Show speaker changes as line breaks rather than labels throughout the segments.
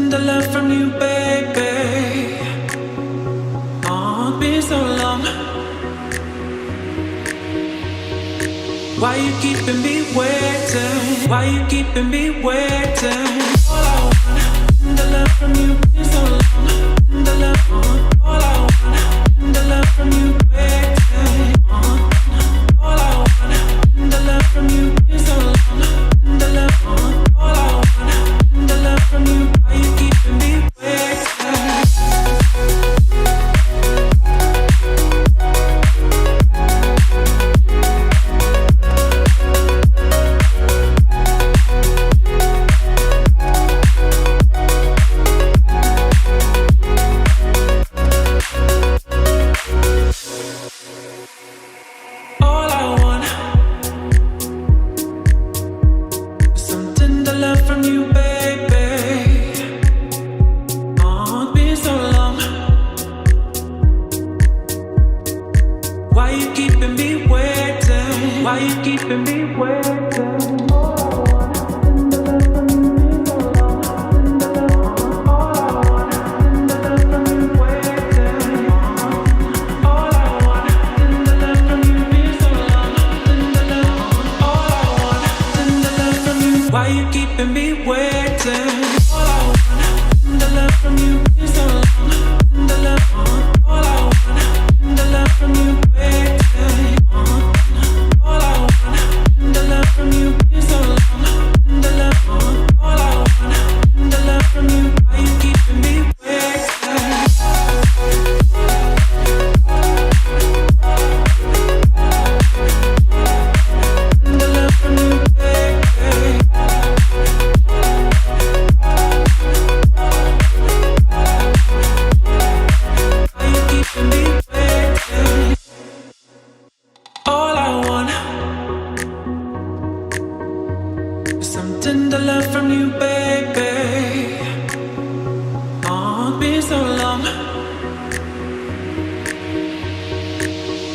tender love from you, baby. Oh, it's been so long. Why you keeping me waiting? Why you keeping me waiting? All I want, tender love from you, been so long. Tender love, all I want, tender love from you, waiting. All I want, tender love from you, been so long. Tender love, all I want, tender love from you. Why you keeping me waiting?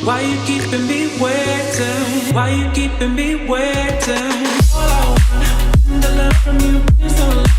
Why you keeping me waiting? Why you keeping me waiting? All I want, tender love from you, been so long.